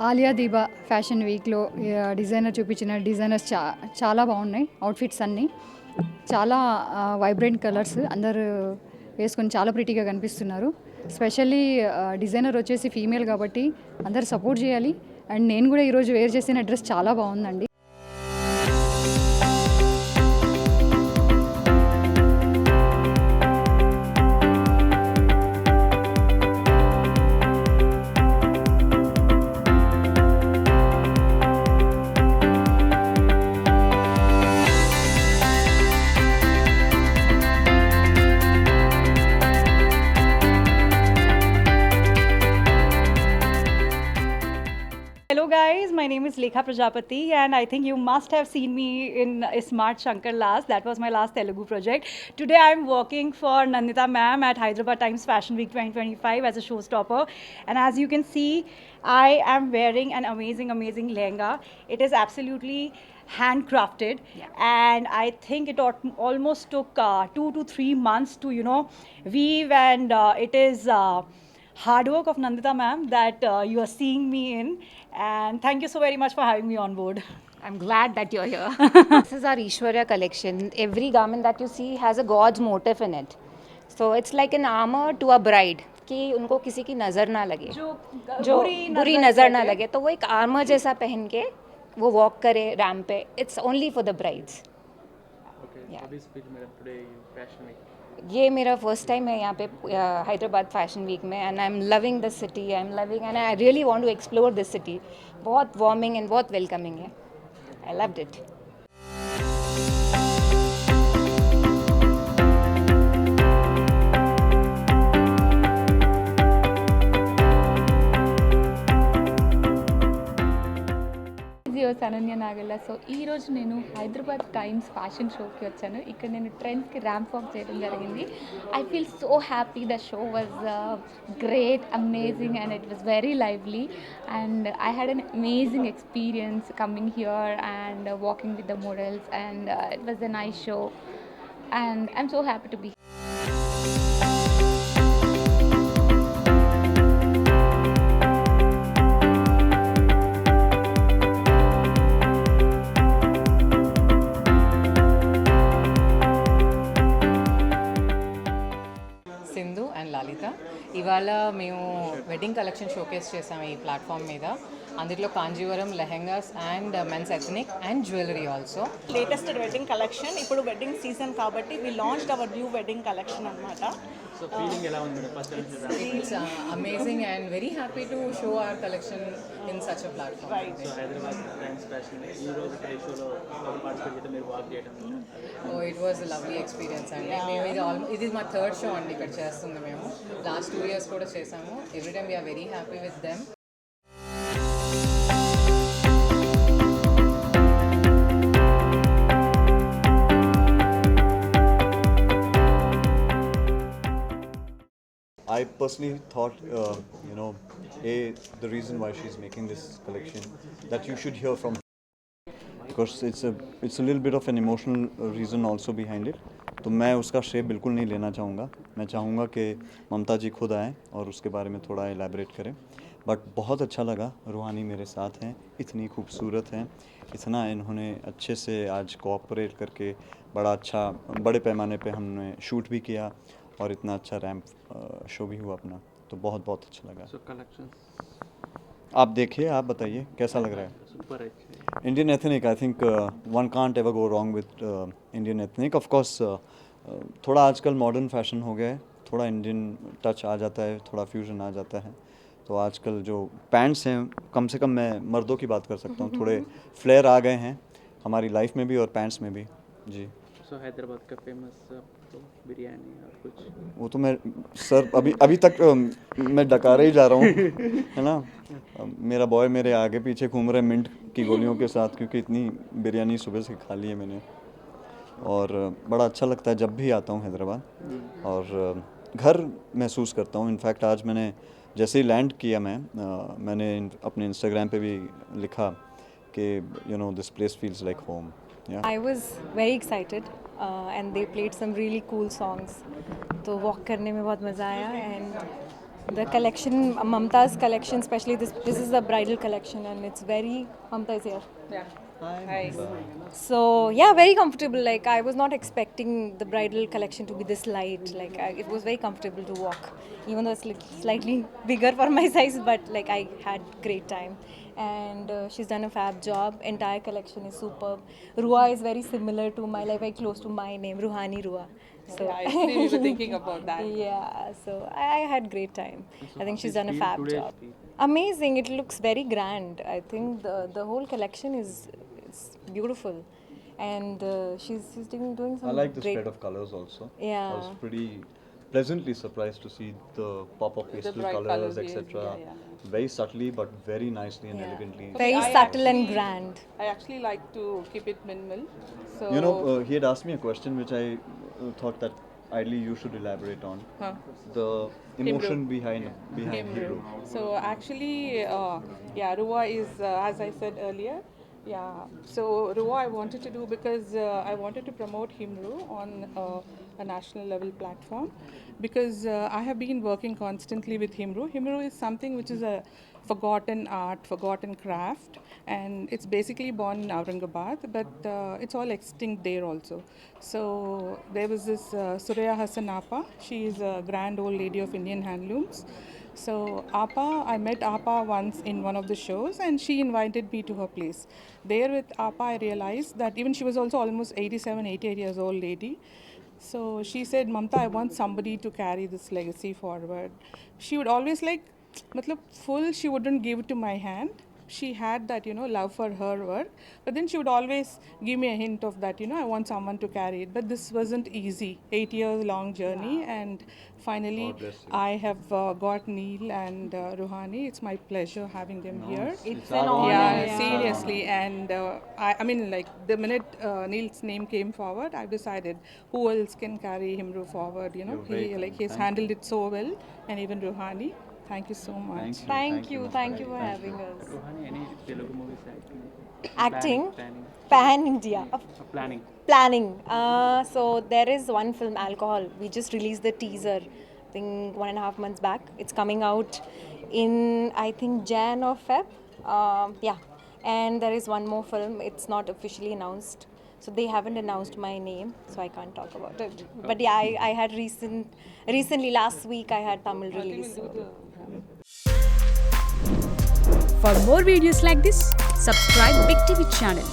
Alia దీబా fashion వీక్లో designer చూపించిన designers చాలా బాగున్నాయి. అవుట్ఫిట్స్ అన్నీ చాలా వైబ్రెంట్ కలర్స్, అందరు వేసుకొని చాలా ప్రిటీగా కనిపిస్తున్నారు. స్పెషల్లీ డిజైనర్ వచ్చేసి ఫీమేల్ కాబట్టి అందరు సపోర్ట్ చేయాలి. అండ్ నేను కూడా ఈరోజు వేర్ చేసిన డ్రెస్ చాలా బాగుందండి. Hello guys, my name is Lekha Prajapati and I think you must have seen me in Smart Shankar last. That was my last Telugu project. Today I am working for Nandita ma'am at Hyderabad Times Fashion Week 2025 as a showstopper, and as you can see I am wearing an amazing lehenga. It is absolutely handcrafted, and I think it almost took 2 to 3 months to weave, and it is hard work of Nandita ma'am that you are seeing me in, and thank you so very much for having me on board. I'm glad that you're here. This is our Ishwarya collection. Every garment that you see has a god's motif in it. So it's like an armor to a bride कि उनको किसी की नज़र ना लगे, जो बुरी नज़र ना लगे, तो वो एक आर्मर जैसा पहन के वो वॉक करे रैम्प पे. It's only for the brides. Okay, how is feel madam today in Fashion Week? ये मेरा फर्स्ट टाइम है यहाँ पे हैदराबाद फैशन वीक में, and I am loving the city. I am loving and I really want to explore this city. बहुत warming and बहुत welcoming है. I loved it. Ananya Nagalla. So ఈరోజు నేను హైదరాబాద్ టైమ్స్ ఫ్యాషన్ షోకి వచ్చాను. ఇక్కడ నేను ట్రెండ్స్కి ర్యాంప్ వాక్ చేయడం జరిగింది. I feel so happy. The show was great, amazing, and it was very lively, and I had an amazing experience coming here and walking with the models, and it was a nice show, and I'm so happy to be. Sindhu and Lalitha. ఇవాళ మేము wedding collection showcase చేసాము ఈ platform మీద. అందులో Kanjeevaram lehengas and men's ethnic and jewellery also. Latest wedding collection, ఇప్పుడు wedding season కాబట్టి we launched our new wedding collection అన్నమాట. So feeling ఎలా ఉంది madam first time? It's amazing and very happy to show our collection in such a platform. So Hyderabad Times fashion ఈ రోజు ఇక్కడ ఈ షోలో పార్టిసిపేట్ చేయడం, మీరు వాక్ చేయడం, ఇట్ వాజ్ లవ్లీ ఎక్స్పీరియన్స్ అండి. మేము ఇది మా థర్డ్ షో అండి ఇక్కడ చేస్తుంది. మేము లాస్ట్ 2 years కూడా చేసాము. Every time we are very happy with them. I personally thought, the reason why she's making this collection, that you should hear from her. Because it's a little bit of an emotional reason also behind it. तो मैं उसका श्रेय बिल्कुल नहीं लेना चाहूँगा. मैं चाहूँगा कि ममता जी खुद आएँ और उसके बारे में थोड़ा एलैबोरेट करें. बट बहुत अच्छा लगा, रूहानी मेरे साथ हैं, इतनी खूबसूरत हैं, इतना इन्होंने अच्छे से आज कोऑपरेट करके बड़े पैमाने पे हमने शूट भी किया और इतना अच्छा रैम्प शो भी हुआ अपना. तो बहुत बहुत अच्छा लगा. సో కలెక్షన్ आप देखिए, आप बताइए कैसा लग रहा है. సూపర్ అయితే Indian ethnic, I think one can't ever go wrong with Indian ethnic. Of course थोड़ा आजकल मॉडर्न फैशन हो गया है, थोड़ा इंडियन टच आ जाता है, थोड़ा फ्यूजन आ जाता है. तो आजकल जो पैंट्स हैं, कम से कम मैं मर्दों की बात कर सकता हूँ, थोड़े फ्लेयर आ गए हैं हमारी लाइफ में भी और पैंट्स में भी. जी, సో హైదరాబాద్ का फेमस बिरयानी और कुछ वो तो मैं सर अभी तक मैं डकारे ही जा रहा हूँ है ना. मेरा बॉय मेरे आगे पीछे घूम रहे मिंट की गोलियों के साथ, क्योंकि इतनी बिरयानी सुबह से खा ली है मैंने. और बड़ा अच्छा लगता है जब भी आता हूँ हैदराबाद, और घर महसूस करता हूँ. इनफैक्ट आज मैंने जैसे ही लैंड किया मैंने अपने इंस्टाग्राम पे भी लिखा कि this place feels like home. I was very excited and they played some really cool songs. तो walk करने में बहुत मज़ा आया, and The collection, Mamta's collection, especially this is a bridal collection, and it's very Mamta is here. Hi. So yeah, very comfortable. Like I was not expecting the bridal collection to be this light. Like it was very comfortable to walk, even though it's like slightly bigger for my size. But like I had great time, and she's done a fab job. Entire collection is superb. Rua is very similar to my, like very close to my name, Ruhani Rua. So Actually, we were thinking about that. yeah, so I had great time. I think she's done a feel fab today? job. Amazing! It looks very grand. I think the whole collection is beautiful, and she's doing some I like the great. spread of colors also. Yeah. I was pretty pleasantly surprised to see the pop of pastel bright colors, colours, yes, etc. yeah. Very subtly but very nicely and Yeah. elegantly. Very I subtle and actually- grand. I actually like to keep it minimal. So You know, he had asked me a question which I thought that ideally you should elaborate on. Huh. The emotion behind Hebrew. So actually, yeah, Rua is, as I said earlier, yeah. So Rua I wanted to do because I wanted to promote Himru on a national level platform, because I have been working constantly with Himru. Himru is something which is a forgotten art, forgotten craft, and it's basically born in Aurangabad, but it's all extinct there also. So there was this Surya Hassan Appa. She is a grand old lady of Indian handlooms. So Appa, I met Appa once in one of the shows, and she invited me to her place. There with Appa, I realized that even she was also almost 87, 88 years old lady. So she said, Mamta, I want somebody to carry this legacy forward. She would always like, matlab, full, she wouldn't give it to my hand. She had that, love for her work. But then she would always give me a hint of that, I want someone to carry it. But this wasn't easy. 8 years long journey. And finally, God bless you. I have got Neil and Ruhani. It's my pleasure having them here. It's an honor. Yeah, seriously. And I mean, like the minute Neil's name came forward, I decided who else can carry Himru forward. You're very kind. He's Thank handled it so well, and even Ruhani. Thank you so much. Thank you Mamta. for having us. Rohani, any Telugu movies acting? Acting, Planning. pan India. Planning. Planning. So there is one film, Alcohol. We just released the teaser, I think 1.5 months back. It's coming out in, I think, Jan or Feb. Yeah. And there is one more film. It's not officially announced. So they haven't announced my name, so I can't talk about it. But yeah, I had recently last week I had Tamil release. So. For more videos like this, subscribe Big TV channel.